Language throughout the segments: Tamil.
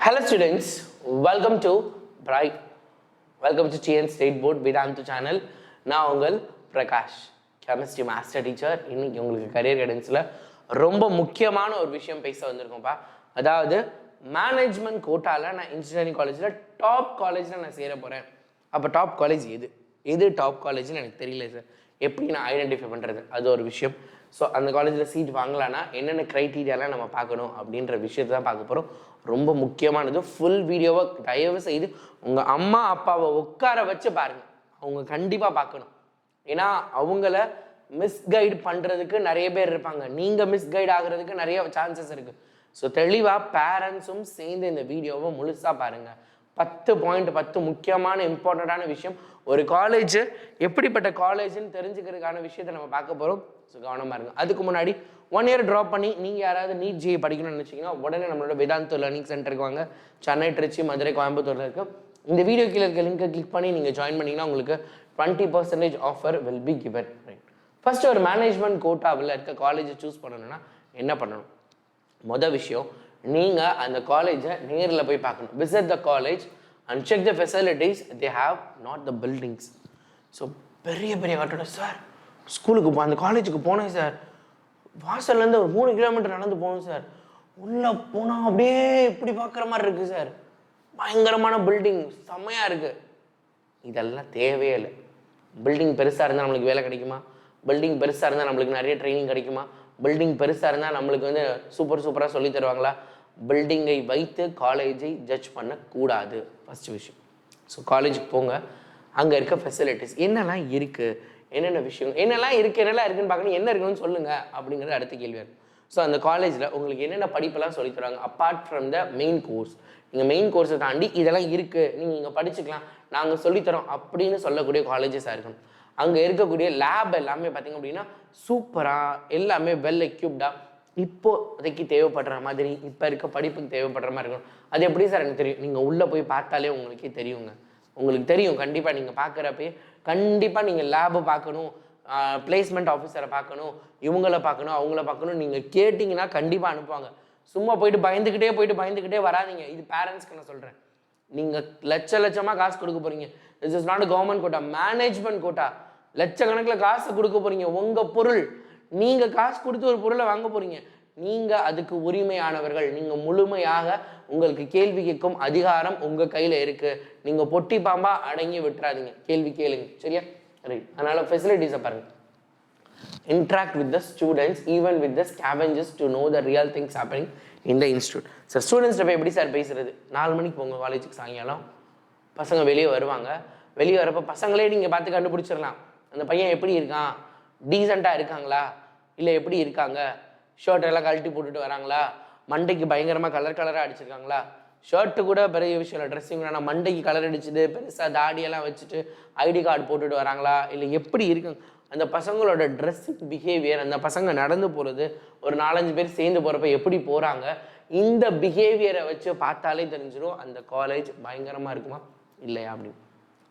Hello students, welcome to Bright. Welcome to TN State Board Vedantu channel. நான் உங்கள் பிரகாஷ், கெமிஸ்ட்ரி மாஸ்டர் டீச்சர். இன்னைக்கு உங்களுக்கு கரியர் கைடன்ஸில் ரொம்ப முக்கியமான ஒரு விஷயம் பேச வந்திருக்கோம்ப்பா. அதாவது மேனேஜ்மெண்ட் கோட்டாவில் நான் இன்ஜினியரிங் காலேஜில் டாப் காலேஜில் நான் சேர போகிறேன். அப்போ டாப் காலேஜ் எது டாப் காலேஜ்னு எனக்கு தெரியல சார். எப்படி நான் ஐடென்டிஃபை பண்ணுறது, அது ஒரு விஷயம். ஸோ அந்த காலேஜில் சீட் வாங்கலான்னா என்னென்ன க்ரைட்டீரியாலாம் நம்ம பார்க்கணும் அப்படின்ற விஷயத்தை தான் பார்க்க போகிறோம். ரொம்ப முக்கியமானது. ஃபுல் வீடியோவை தயவு செய்து உங்கள் அம்மா அப்பாவை உட்கார வச்சு பாருங்கள். அவங்க கண்டிப்பாக பார்க்கணும். ஏன்னா அவங்கள மிஸ்கைட் பண்ணுறதுக்கு நிறைய பேர் இருப்பாங்க. நீங்கள் மிஸ்கைட் ஆகுறதுக்கு நிறைய சான்சஸ் இருக்குது. ஸோ தெளிவாக பேரண்ட்ஸும் சேர்ந்து இந்த வீடியோவை முழுசாக பாருங்கள். 10 முக்கியமான இம்பார்ட்டண்ட்டான விஷயம். ஒரு காலேஜ் எப்படிப்பட்ட காலேஜ்னு தெரிஞ்சுக்கிறதுக்கான விஷயத்தை நம்ம பார்க்க போகிறோம். ஸோ கவனமாக இருங்க. அதுக்கு முன்னாடி 1 இயர் ட்ராப் பண்ணி நீங்கள் யாராவது நீட் ஜிஏ படிக்கணும்னு நினச்சிங்கன்னா உடனே நம்மளோட வேதாந்தா லேர்னிங் சென்டருக்கு வாங்க. சென்னை, திருச்சி, மதுரை, கோயம்புத்தூரில் இருக்குது. இந்த வீடியோ கீழே இருக்க லிங்கை கிளிக் பண்ணி நீங்கள் ஜாயின் பண்ணிங்கன்னா உங்களுக்கு 20% offer will be given. Right. First ஒரு மேனேஜ்மெண்ட் கோட்டாவில் இருக்க காலேஜை சூஸ் பண்ணணும்னா என்ன பண்ணணும்? மொதல் விஷயம், நீங்கள் அந்த காலேஜை நேரில் போய் பார்க்கணும். Visit the college and check the facilities they have, not the buildings. So பெரிய கட்டடம் சார். ஸ்கூலுக்கு அந்த காலேஜுக்கு போனேன் சார். வாசல்லேருந்து ஒரு 3 கிலோமீட்டர் நடந்து போகணும் சார். உள்ளே போனால் அப்படியே இப்படி பார்க்குற மாதிரி இருக்குது சார். பயங்கரமான பில்டிங், செம்மையாக இருக்குது. இதெல்லாம் தேவையே இல்லை. பில்டிங் பெருசாக இருந்தால் நம்மளுக்கு வேலை கிடைக்குமா? பில்டிங் பெருசாக இருந்தால் நம்மளுக்கு நிறைய ட்ரைனிங் கிடைக்குமா? பில்டிங் பெருசாக இருந்தால் நம்மளுக்கு சூப்பராக சொல்லி தருவாங்களா? பில்டிங்கை வைத்து காலேஜை ஜட்ஜ் பண்ணக்கூடாது. ஃபஸ்ட் விஷயம். ஸோ காலேஜுக்கு போங்க, அங்கே இருக்க ஃபெசிலிட்டிஸ் என்னெல்லாம் இருக்குது, என்னென்ன விஷயம் என்னெல்லாம் இருக்குன்னு பார்க்கணும். என்ன இருக்குன்னு சொல்லுங்கள் அப்படிங்கிறது அடுத்த கேள்வியாக இருக்கும். ஸோ அந்த காலேஜில் உங்களுக்கு என்னென்ன படிப்பெல்லாம் சொல்லி தருவாங்க? Apart from the main course, நீங்கள் மெயின் கோர்ஸை தாண்டி இதெல்லாம் இருக்குது, நீங்கள் இங்கே படிச்சுக்கலாம், நாங்கள் சொல்லித்தரோம் அப்படின்னு சொல்லக்கூடிய காலேஜஸாக இருக்கணும். அங்கே இருக்கக்கூடிய லேப் எல்லாமே பார்த்திங்க அப்படின்னா சூப்பராக, எல்லாமே வெல் எக்யூப்டாக, இப்போதைக்கு தேவைப்படுற மாதிரி, இப்போ இருக்க படிப்புக்கு தேவைப்படுற மாதிரி இருக்கணும். அது எப்படி சார் எனக்கு தெரியும்? நீங்கள் உள்ளே போய் பார்த்தாலே உங்களுக்கே தெரியுங்க. உங்களுக்கு தெரியும். கண்டிப்பாக நீங்கள் பார்க்குறப்பே கண்டிப்பாக நீங்கள் லேபை பார்க்கணும், பிளேஸ்மெண்ட் ஆஃபீஸரை பார்க்கணும், இவங்கள பார்க்கணும், அவங்கள பார்க்கணும். நீங்கள் கேட்டிங்கன்னா கண்டிப்பாக அனுப்புவாங்க. சும்மா போயிட்டு பயந்துக்கிட்டே வராதிங்க. இது பேரண்ட்ஸ்க்கு நான் சொல்கிறேன். நீங்கள் லட்சமாக காசு கொடுக்க போகிறீங்க. This is not government quota, management quota. லட்சக்கணக்கில் காசு கொடுக்க போகிறீங்க. உங்கள் பொருள், நீங்கள் காசு கொடுத்து ஒரு பொருளை வாங்க போகிறீங்க. நீங்கள் அதுக்கு உரிமையானவர்கள். நீங்கள் முழுமையாக உங்களுக்கு கேள்வி கேட்கும் அதிகாரம் உங்கள் கையில் இருக்குது. நீங்கள் பொட்டி பாம்பாக அடங்கி விட்டுறாதீங்க. கேள்வி கேளுங்க, சரியா? ரைட். அதனால் ஃபெசிலிட்டிஸை பாருங்கள். interact with the students, even with the scavengers, to know the real things happening in the institute. Sir ஸ்டூடெண்ட்ஸ்கிட்ட போய் எப்படி சார் பேசுறது? 4 மணிக்கு போங்க காலேஜுக்கு. சாயங்காலம் பசங்க வெளியே வருவாங்க. வெளியே வரப்போ பசங்களே நீங்கள் பார்த்து கண்டுபிடிச்சிடலாம். அந்த பையன் எப்படி இருக்கான், டீசெண்டாக இருக்காங்களா, இல்லை எப்படி இருக்காங்க, ஷர்ட் எல்லாம் கழட்டி போட்டுட்டு வராங்களா, மண்டைக்கு பயங்கரமாக கலராக அடிச்சிருக்காங்களா. ஷர்ட்டு கூட பெரிய விஷயம் இல்லை, ட்ரெஸ்ஸிங் வேணாம், மண்டைக்கு கலர் அடிச்சுட்டு பெருசாக தாடியெல்லாம் வச்சுட்டு ஐடி கார்டு போட்டுட்டு வராங்களா, இல்லை எப்படி இருக்காங்க. அந்த பசங்களோட ட்ரெஸ்ஸிங் பிஹேவியர், அந்த பசங்க நடந்து போகிறது, ஒரு 4-5 பேர் சேர்ந்து போகிறப்ப எப்படி போகிறாங்க, இந்த பிஹேவியரை வச்சு பார்த்தாலே தெரிஞ்சிடும் அந்த காலேஜ் பயங்கரமாக இருக்குமா இல்லையா அப்படின்னு.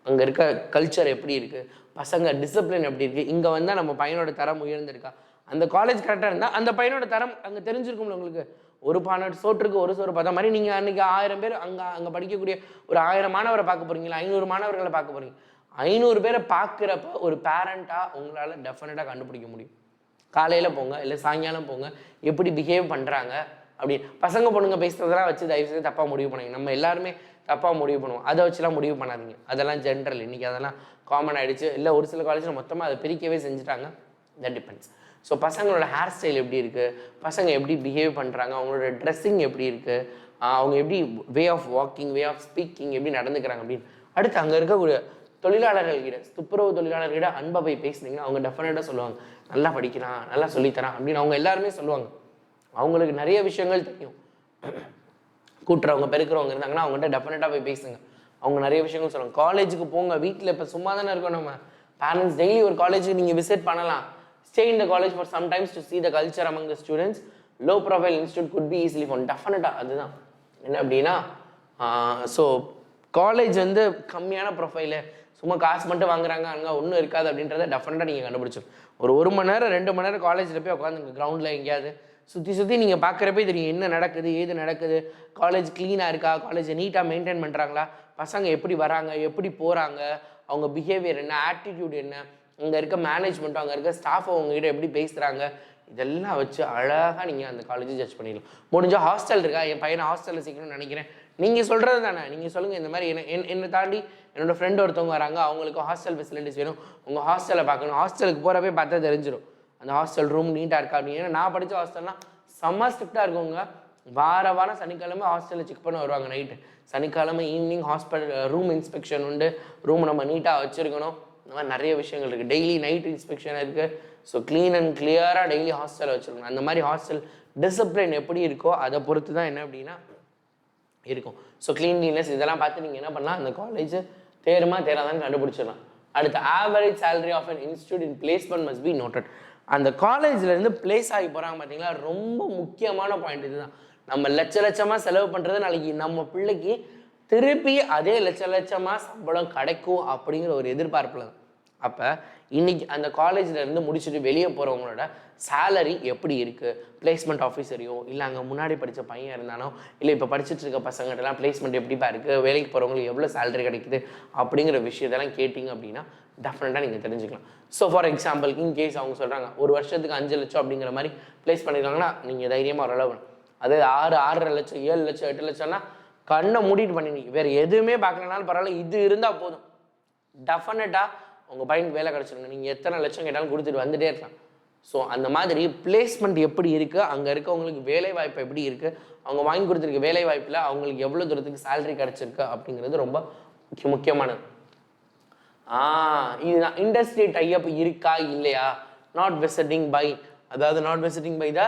அங்கே இருக்க கல்ச்சர் எப்படி இருக்குது, பசங்க டிசிப்ளின் எப்படி இருக்குது, இங்கே வந்தால் நம்ம பையனோட தரம் உயர்ந்திருக்கா. அந்த காலேஜ் கரெக்டாக இருந்தால் அந்த பையனோட தரம் அங்கே தெரிஞ்சிருக்கும்ல உங்களுக்கு. ஒரு பானை சோற்றுக்கு ஒரு சோறு பார்த்தா மாதிரி நீங்கள் அன்றைக்கி 1000 பேர் அங்கே படிக்கக்கூடிய ஒரு 1000 மாணவரை பார்க்க போகிறீங்களா, 500 மாணவர்களை பார்க்க போகிறீங்க. 500 பேரை பார்க்குறப்ப ஒரு பேரண்ட்டாக உங்களால் டெஃபினட்டாக கண்டுபிடிக்க முடியும். காலையில் போங்க, இல்லை சாயங்காலம் போங்க, எப்படி பிஹேவ் பண்ணுறாங்க அப்படி. பசங்க பொண்ணுங்க பேசுகிறதெல்லாம் வச்சு தயவுசெய்து தப்பாக முடிவு பண்ணுங்க. நம்ம எல்லாருமே தப்பாக முடிவு பண்ணுவோம். அதை வச்சுலாம் முடிவு பண்ணாதீங்க. அதெல்லாம் ஜென்ரல். இன்றைக்கி அதெல்லாம் காமன் ஆகிடுச்சு. இல்லை ஒரு சில காலேஜில் மொத்தமாக அதை பிரிக்கவே செஞ்சுட்டாங்க. That depends. ஸோ பசங்களோட ஹேர் ஸ்டைல் எப்படி இருக்குது, பசங்க எப்படி பிஹேவ் பண்ணுறாங்க, அவங்களோட ட்ரெஸ்ஸிங் எப்படி இருக்குது, அவங்க எப்படி way of walking, way of speaking எப்படி நடந்துக்கிறாங்க அப்படின்னு. அடுத்து அங்கே இருக்கக்கூடிய தொழிலாளர்கள்கிட்ட, துப்புரவு தொழிலாளர்கிட்ட அன்பை போய் பேசுனீங்கன்னா அவங்க டெஃபினட்டாக சொல்லுவாங்க, நல்லா படிக்கிறான், நல்லா சொல்லித்தரான் அப்படின்னு அவங்க எல்லாருமே சொல்லுவாங்க. அவங்களுக்கு நிறைய விஷயங்கள் தெரியும். கூட்டுறவங்க பெருக்கிறவங்க இருந்தாங்கன்னா அவங்ககிட்ட டெஃபினட்டாக போய் பேசுங்க. அவங்க நிறைய விஷயங்கள் சொல்லுவாங்க. காலேஜுக்கு போங்க. வீட்டில் இப்போ சும்மா தானே இருக்கோம் நம்ம. பேரண்ட்ஸ் டெய்லி ஒரு காலேஜுக்கு நீங்கள் விசிட் பண்ணலாம். Stay in the college for some times to see the culture among the students. Low profile institute could be easily found. டெஃபினட்டாக அதுதான் என்ன அப்படின்னா, ஸோ காலேஜ் கம்மியான ப்ரொஃபைலு, சும்மா காசு மட்டும் வாங்குறாங்க, அங்கே ஒன்றும் இருக்காது அப்படின்றத டெஃபினட்டாக நீங்கள் கண்டுபிடிச்சிடும். ஒரு 1 மணி நேரம் 2 மணி நேரம் காலேஜில் போய் உட்காந்துங்க. கிரவுண்டில் எங்கேயாவது சுற்றி நீங்கள் பார்க்குறப்பே தெரியும் என்ன நடக்குது ஏது நடக்குது, காலேஜ் க்ளீனாக இருக்கா, காலேஜை நீட்டாக மெயின்டைன் பண்ணுறாங்களா, பசங்க எப்படி வராங்க எப்படி போகிறாங்க, அவங்க பிஹேவியர் என்ன, ஆட்டிடியூட் என்ன, அங்கே இருக்க மேனேஜ்மெண்ட்டும் அங்கே இருக்க ஸ்டாஃப் அவங்ககிட்ட எப்படி பேசுகிறாங்க, இதெல்லாம் வச்சு அழகாக நீங்கள் அந்த காலேஜை ஜட்ஜ் பண்ணிடலாம். முடிஞ்சால் ஹாஸ்டல் இருக்கா, என் பையனை ஹாஸ்டலில் சேர்க்கணும்னு நினைக்கிறேன், நீங்கள் சொல்கிறது தானே, நீங்கள் சொல்லுங்கள். இந்த மாதிரி என்னை தாண்டி என்னோடய ஃப்ரெண்டு ஒருத்தவங்க வராங்க, அவங்களுக்கு ஹாஸ்டல் ஃபெசிலிட்டிஸ் வேணும், உங்கள் ஹாஸ்டலை பார்க்கணும். ஹாஸ்டலுக்கு போகிறப்பே பார்த்தா தெரிஞ்சிடும் அந்த ஹாஸ்டல் ரூம் நீட்டாக இருக்கா அப்படின்னு. ஏன்னா நான் படித்த ஹாஸ்டல்லாம் செம்ம ஸ்ட்ரிக்டாக இருக்குங்க. வாரம் சனிக்கிழமை ஹாஸ்டலில் செக் பண்ண வருவாங்க நைட்டு. சனிக்கிழமை ஈவினிங் ரூம் இன்ஸ்பெக்ஷன் உண்டு, ரூம் நம்ம நீட்டாக வச்சுருக்கணும். இந்த மாதிரி நிறைய விஷயங்கள் இருக்குது. டெய்லி நைட் இன்ஸ்பெக்ஷன் இருக்குது. ஸோ க்ளீன் அண்ட் கிளியராக டெய்லி ஹாஸ்டலை வச்சுருக்கணும். அந்த மாதிரி ஹாஸ்டல் டிசிப்ளின் எப்படி இருக்கோ அதை பொறுத்து தான் என்ன அப்படின்னா இருக்கும். ஸோ க்ளீன்லினஸ் இதெல்லாம் பார்த்து நீங்கள் என்ன பண்ணலாம், அந்த காலேஜ் தேராதான்னு கண்டுபிடிச்சிடலாம். அடுத்து average salary of an institute in placement must be noted. அந்த காலேஜ்லேருந்து பிளேஸ் ஆகி போகிறாங்க பார்த்தீங்களா, ரொம்ப முக்கியமான பாயிண்ட் இதுதான். நம்ம லட்சமாக செலவு பண்ணுறது நாளைக்கு நம்ம பிள்ளைக்கு திருப்பி அதே லட்சமாக சம்பளம் கிடைக்கும் அப்படிங்கிற ஒரு எதிர்பார்ப்பில் தான். அப்போ இன்னைக்கு அந்த காலேஜ்லேருந்து முடிச்சுட்டு வெளியே போகிறவங்களோட சேலரி எப்படி இருக்குது, பிளேஸ்மெண்ட் ஆஃபீஸரையோ இல்லை அங்கே முன்னாடி படித்த பையன் இருந்தானோ இல்லை இப்போ படிச்சுட்டு இருக்க பசங்கள்ட்டலாம் பிளேஸ்மெண்ட் எப்படிப்பா இருக்குது, வேலைக்கு போகிறவங்களுக்கு எவ்வளோ சேலரி கிடைக்குது அப்படிங்கிற விஷயத்தெல்லாம் கேட்டிங்க அப்படின்னா டெஃபினட்டாக நீங்கள் தெரிஞ்சுக்கலாம். ஸோ ஃபார் எக்ஸாம்பிள் இன்கேஸ் அவங்க சொல்கிறாங்க ஒரு வருஷத்துக்கு 5 லட்சம் அப்படிங்கிற மாதிரி ப்ளேஸ் பண்ணியிருக்காங்கன்னா நீங்கள் தைரியமாக ஓரளவு, அதே 6.5 லட்சம் 7 லட்சம் 8 லட்சம்னா கண்ணை மூடிட்டு பண்ணினீங்க, வேறு எதுவுமே பார்க்கலனாலும் பரவாயில்ல, இது இருந்தால் போதும், டெஃபினட்டாக உங்கள் பையனுக்கு வேலை கிடச்சிருங்க. நீங்கள் எத்தனை லட்சம் கேட்டாலும் கொடுத்துட்டு வந்துட்டே இருக்கலாம். ஸோ அந்த மாதிரி பிளேஸ்மெண்ட் எப்படி இருக்குது, அங்கே இருக்கவங்களுக்கு வேலை வாய்ப்பு எப்படி இருக்குது, அவங்க வாங்கி கொடுத்துருக்க வேலை வாய்ப்பில் அவங்களுக்கு எவ்வளோ தூரத்துக்கு சேலரி கிடச்சிருக்கு அப்படிங்கிறது ரொம்ப முக்கியமானது. இதுதான் இண்டஸ்ட்ரி டைப் இருக்கா இல்லையா. நாட் விசிட்டிங் பை, அதாவது not visiting by the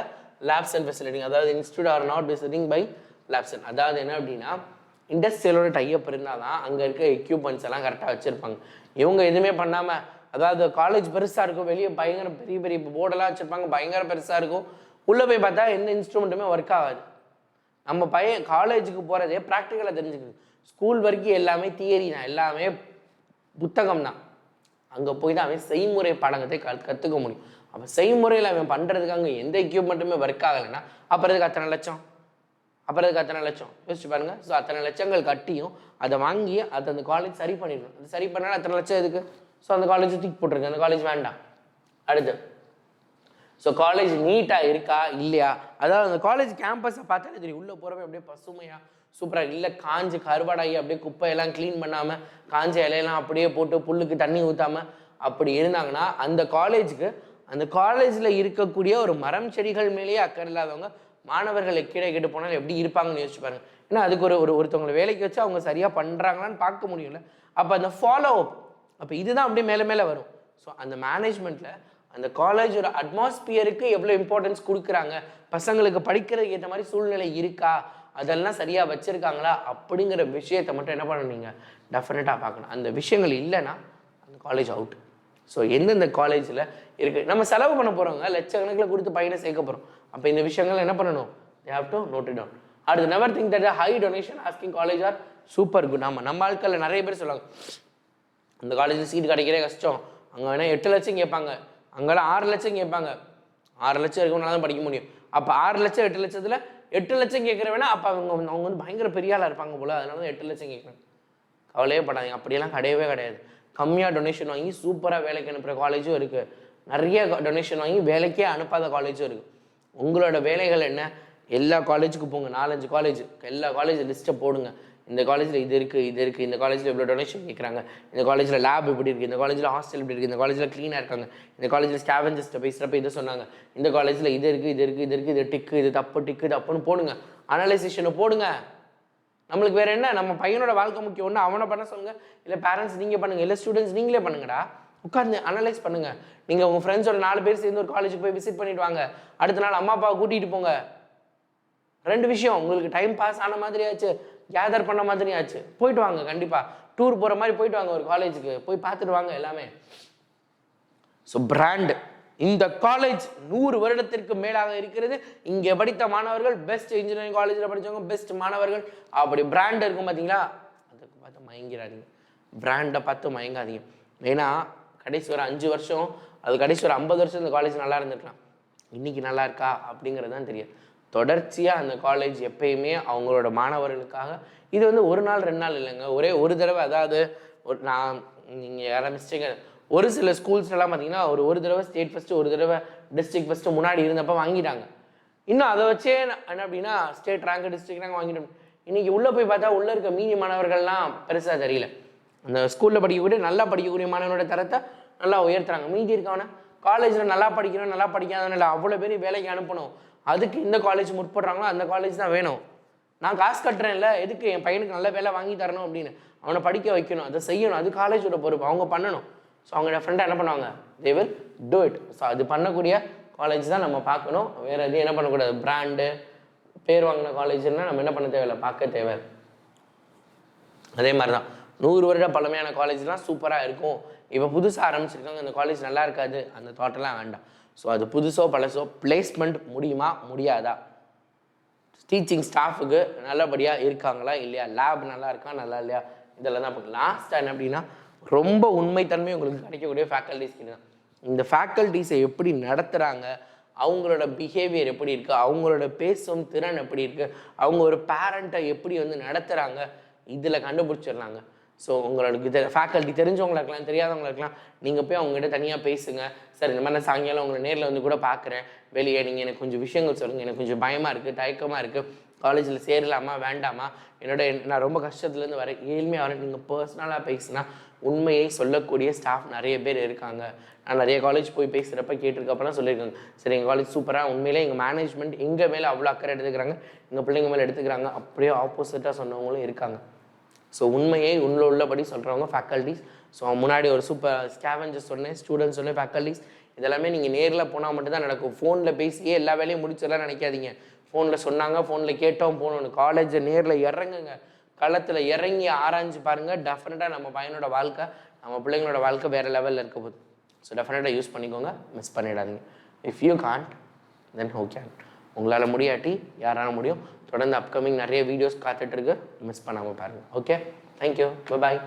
labs and facilitating, அதாவது institute are not visiting by labs and, அதாவது என்ன அப்படின்னா இண்டஸ்ட்ரியலோட டைப் இருந்தால் தான் அங்கே இருக்க எக்யூப்மெண்ட்ஸ் எல்லாம் கரெக்டாக வச்சுருப்பாங்க. இவங்க எதுவுமே பண்ணாமல், அதாவது காலேஜ் பெருசாக இருக்கும், வெளியே பயங்கர பெரிய பெரிய போர்டெல்லாம் வச்சுருப்பாங்க, பயங்கர பெருசாக இருக்கும், உள்ளே போய் பார்த்தா எந்த இன்ஸ்ட்ருமெண்ட்டுமே ஒர்க் ஆகாது. நம்ம பையன் காலேஜுக்கு போகிறதே ப்ராக்டிக்கலாக தெரிஞ்சுக்குது. ஸ்கூல் வரைக்கும் எல்லாமே தியரி தான், எல்லாமே புத்தகம் தான். அங்கே போய் தான் அவன் செய்முறை பாடங்கத்தை கற்றுக்க முடியும். அப்போ செய்முறையில் அவன் பண்ணுறதுக்கு அங்கே எந்த எக்யூப்மெண்ட்டுமே ஒர்க் ஆகலைன்னா அப்புறதுக்கு அத்தனை லட்சம் யோசிச்சு பாருங்க. ஸோ அத்தனை லட்சங்கள் கட்டியும் அதை வாங்கி அதை அந்த காலேஜ் சரி பண்ணிடணும். அது சரி பண்ணாலும் அத்தனை லட்சம் எதுக்கு? ஸோ அந்த காலேஜ் தூக்கி போட்டிருக்கு, அந்த காலேஜ் வேண்டாம். அடுத்து ஸோ காலேஜ் நீட்டாக இருக்கா இல்லையா, அதாவது அந்த காலேஜ் கேம்பஸை பார்த்தாலே தெரியும். உள்ளே போகிறப்ப அப்படியே பசுமையாக சூப்பராக இல்லை, காஞ்சு கருவாடாகி அப்படியே குப்பையெல்லாம் க்ளீன் பண்ணாமல் காஞ்ச இலையெல்லாம் அப்படியே போட்டு புல்லுக்கு தண்ணி ஊற்றாமல் அப்படி இருந்தாங்கன்னா அந்த காலேஜுக்கு, அந்த காலேஜில் இருக்கக்கூடிய ஒரு மரம் செடிகள் மேலேயே அக்கறை இல்லாதவங்க மாணவர்கள் கீழே போனாலும் எப்படி இருப்பாங்கன்னு யோசிச்சு பாருங்க. ஏன்னா அதுக்கு ஒருத்தவங்களை வேலைக்கு வச்சு அவங்க சரியாக பண்ணுறாங்களான்னு பார்க்க முடியல. அப்போ அந்த ஃபாலோ அப், அப்போ இதுதான் அப்படியே மேலே மேலே வரும். ஸோ அந்த மேனேஜ்மெண்ட்டில் அந்த காலேஜோட அட்மாஸ்பியருக்கு எவ்வளோ இம்பார்ட்டன்ஸ் கொடுக்குறாங்க, பசங்களுக்கு படிக்கிறதுக்கு ஏற்ற மாதிரி சூழ்நிலை இருக்கா, அதெல்லாம் சரியாக வச்சுருக்காங்களா அப்படிங்கிற விஷயத்தை மட்டும் என்ன பண்ணீங்க டெஃபினட்டாக பார்க்கணும். அந்த விஷயங்கள் இல்லைன்னா அந்த காலேஜ் அவுட். ஸோ எந்தெந்த காலேஜில் இருக்குது, நம்ம செலவு பண்ண போகிறோங்க, லட்சக்கணக்கில் கொடுத்து பையனை சேர்க்க போகிறோம். அப்போ இந்த விஷயங்கள் என்ன பண்ணணும், they have to note it down. அடுத்து never think that a high donation asking college are super good. நம்ம ஆட்களில் நிறைய பேர் சொல்லுவாங்க அந்த காலேஜில் சீட் கிடைக்கிறே கஷ்டம், அங்கே வேணால் 8 லட்சம் கேட்பாங்க, அங்கெல்லாம் 6 லட்சம் கேட்பாங்க. 6 லட்சம் இருக்கணும்னா தான் படிக்க முடியும். அப்போ 6 லட்சம் 8 லட்சத்தில் 8 லட்சம் கேட்குற வேணா அப்போ அவங்க வந்து பயங்கர பெரிய ஆளாக இருப்பாங்க போல், அதனால தான் 8 லட்சம் கேட்குறாங்க. கவலையே படாதீங்க, அப்படியெல்லாம் கிடையவே கிடையாது. கம்மியாக டொனேஷன் வாங்கி சூப்பராக வேலைக்கு அனுப்புகிற காலேஜும் இருக்குது, நிறைய டொனேஷன் வாங்கி வேலைக்கே அனுப்பாத காலேஜும் இருக்குது. உங்களோட வேலைகள் என்ன, எல்லா காலேஜுக்கு போங்க, 4-5 காலேஜ், எல்லா காலேஜ் லிஸ்ட்டை போடுங்க. இந்த காலேஜில் இது இருக்குது, இந்த காலேஜில் இவ்வளோ டொனேஷன் கேட்குறாங்க, இந்த காலேஜில் லேப் இப்படி இருக்குது, இந்த காலேஜில் ஹாஸ்டல் இப்படி இருக்குது, இந்த காலேஜில் க்ளீனாக இருக்காங்க, இந்த காலேஜில் ஸ்கேவெஞ்சர்ஸ்ட்டை பேசுகிறப்ப இதை சொன்னாங்க, இந்த காலேஜில் இது இருக்குது, இது டிக்கு, இது தப்புன்னு போடுங்க. அனலைசேஷனை போடுங்க. நம்மளுக்கு வேறு என்ன, நம்ம பையனோட வாழ்க்கை முக்கியம். ஒன்று அவனை பண்ண சொல்லுங்கள், இல்லை பேரண்ட்ஸ் நீங்கள் பண்ணுங்கள், இல்லை ஸ்டூடெண்ட்ஸ் நீங்களே பண்ணுங்கடா. உட்காந்து அனலைஸ் பண்ணுங்கள். நீங்கள் உங்கள் ஃப்ரெண்ட்ஸோட 4 பேர் சேர்ந்து ஒரு காலேஜுக்கு போய் விசிட் பண்ணிட்டு வாங்க, அடுத்த நாள் அம்மா அப்பாவை கூட்டிகிட்டு போங்க. 2 விஷயம், உங்களுக்கு டைம் பாஸ் ஆன மாதிரி ஆச்சு, கேதர் பண்ண மாதிரி ஆச்சு. போயிட்டு வாங்க, கண்டிப்பாக டூர் போகிற மாதிரி போயிட்டு வாங்க, ஒரு காலேஜுக்கு போய் பார்த்துட்டு வாங்க எல்லாமே. ஸோ பிராண்ட், இந்த காலேஜ் 100 வருடத்திற்கு மேலாக இருக்கிறது, இங்கே படித்த மாணவர்கள் பெஸ்ட், இன்ஜினியரிங் காலேஜில் படித்தவங்க பெஸ்ட் மாணவர்கள், அப்படி பிராண்ட் இருக்கும் பார்த்தீங்களா, அதுக்கு பார்த்து மயங்கிறாதீங்க, பிராண்டை பார்த்து மயங்காதீங்க. ஏன்னா கடைசி ஒரு 5 வருஷம், அது கடைசி ஒரு 50 வருஷம் இந்த காலேஜ் நல்லா இருந்திருக்கலாம். இன்றைக்கி நல்லா இருக்கா அப்படிங்கிறது தான் தெரியாது. தொடர்ச்சியாக அந்த காலேஜ் எப்பயுமே அவங்களோட மாணவர்களுக்காக, இது வந்து ஒரு நாள் 2 நாள் இல்லைங்க, ஒரே ஒரு தடவை. அதாவது நீங்கள் ஆரம்பிச்சிட்டிங்க, ஒரு சில ஸ்கூல்ஸ்லாம் பார்த்தீங்கன்னா ஒரு தடவை ஸ்டேட் ஃபஸ்ட்டு, ஒரு தடவை டிஸ்ட்ரிக்ட் ஃபஸ்ட்டு முன்னாடி இருந்தப்போ வாங்கிட்டாங்க. இன்னும் அதை வச்சே என்ன அப்படின்னா ஸ்டேட் ரேங்க் டிஸ்ட்ரிக்ட் ரேங்க் வாங்கிட்டோம். இன்றைக்கி உள்ளே போய் பார்த்தா உள்ளே இருக்க மீதி மாணவர்கள்லாம் பெருசாக தெரியல. அந்த ஸ்கூலில் படிக்கக்கூடிய நல்லா படிக்கக்கூடிய மாணவனோட தரத்தை நல்லா உயர்த்துறாங்க. மீதி இருக்கவன காலேஜில் நல்லா படிக்கணும், நல்லா படிக்காதவன இல்லை, அவ்வளோ பேர் வேலைக்கு அனுப்பணும். அதுக்கு இந்த காலேஜ் முற்படுறாங்களோ அந்த காலேஜ் தான் வேணும். நான் காசு கட்டுறேன்ல, எதுக்கு என் பையனுக்கு நல்ல வேலை வாங்கி தரணும் அப்படின்னு அவனை படிக்க வைக்கணும், அதை செய்யணும். அது காலேஜோட பொறுப்பு, அவங்க பண்ணணும். ஸோ அவங்க டெஃபரெண்டாக என்ன பண்ணுவாங்க, they will do it. So அது பண்ணக்கூடிய காலேஜ் தான் நம்ம பார்க்கணும். வேறு எதுவும் என்ன பண்ணக்கூடாது, பிராண்டு பேர் வாங்கின காலேஜ்னால் நம்ம என்ன பண்ண தேவையில்லை, பார்க்க தேவை. அதே மாதிரி தான் 100 வருட பழமையான காலேஜ்லாம் சூப்பராக இருக்கும். இப்போ புதுசாக ஆரம்பிச்சிருக்காங்க, அந்த காலேஜ் நல்லா இருக்காது, அந்த தாட்டெல்லாம் வேண்டாம். ஸோ அது புதுசோ பழசோ பிளேஸ்மெண்ட் முடியுமா முடியாதா, டீச்சிங் ஸ்டாஃபுக்கு நல்லபடியாக இருக்காங்களா இல்லையா, லேப் நல்லா இருக்கா நல்லா இல்லையா, இதெல்லாம் தான் பார்க்கலாம். லாஸ்ட்டாக என்ன அப்படின்னா ரொம்ப உண்மைத்தன்மை உங்களுக்கு கிடைக்கக்கூடிய ஃபேக்கல்டிஸ் கிட்ட தான். இந்த ஃபேக்கல்டிஸை எப்படி நடத்துகிறாங்க, அவங்களோட பிஹேவியர் எப்படி இருக்குது, அவங்களோட பேசும் திறன் எப்படி இருக்குது, அவங்க ஒரு பேரண்ட்டை எப்படி வந்து நடத்துகிறாங்க, இதில் கண்டுபிடிச்சிடலாங்க. ஸோ உங்களுக்கு ஃபேக்கல்ட்டி தெரிஞ்சவங்களா இருக்கலாம், தெரியாதவங்களா இருக்கலாம், நீங்கள் போய் அவங்ககிட்ட தனியாக பேசுங்க. சார் இந்த மாதிரி நான் சாயங்காலம் உங்களை நேரில் வந்து கூட பார்க்குறேன், வெளியே நீங்கள் எனக்கு கொஞ்சம் விஷயங்கள் சொல்லுங்கள், எனக்கு கொஞ்சம் பயமாக இருக்குது, தயக்கமாக இருக்குது, காலேஜில் சேரலாமா வேண்டாமா, நான் ரொம்ப கஷ்டத்துலேருந்து வரேன், ஏழ்மையாக வரேன், நீங்கள் பர்சனலாக பேசுனா உண்மையை சொல்லக்கூடிய ஸ்டாஃப் நிறைய பேர் இருக்காங்க. நான் நிறைய காலேஜ் போய் பேசுகிறப்ப கேட்டிருக்கப்பெல்லாம் சொல்லியிருக்காங்க, சரி எங்கள் காலேஜ் சூப்பராக, உண்மையிலே எங்கள் மேனேஜ்மெண்ட் எங்கள் மேலே அவ்வளோ அக்கறை எடுத்துக்கிறாங்க, எங்கள் பிள்ளைங்க மேலே எடுத்துக்கிறாங்க, அப்படியே ஆப்போசிட்டாக சொன்னவங்களும் இருக்காங்க. ஸோ உண்மையை உள்ளபடி சொல்கிறவங்க ஃபேக்கல்டிஸ். ஸோ முன்னாடி ஒரு சூப்பர் ஸ்கேவெஞ்சர்ஸ் சொன்னேன், ஸ்டூடெண்ட்ஸ் சொன்னேன், ஃபேக்கல்டிஸ். இதெல்லாமே நீங்கள் நேரில் போனால் மட்டும்தான் நடக்கும். ஃபோனில் பேசியே எல்லா வேலையும் முடிச்சிடலாம் நினைக்காதீங்க. ஃபோனில் சொன்னாங்க, ஃபோனில் கேட்டோம் போகணுன்னு. காலேஜை நேரில் இறங்குங்க, களத்தில் இறங்கி ஆராய்ஞ்சு பாருங்கள். டெஃபினட்டாக நம்ம பையனோட வாழ்க்கை, நம்ம பிள்ளைங்களோட வாழ்க்கை வேறு லெவலில் இருக்க போகுது. ஸோ டெஃபினட்டாக யூஸ் பண்ணிக்கோங்க, மிஸ் பண்ணிடாதீங்க. If you can't then who can. உங்களால் முடியாட்டி யாரால முடியும். தொடர்ந்து அப்கமிங் நிறைய வீடியோஸ் காத்துட்ருக்கு, மிஸ் பண்ணாமல் பாருங்கள். ஓகே, தேங்க்யூ, பாய்.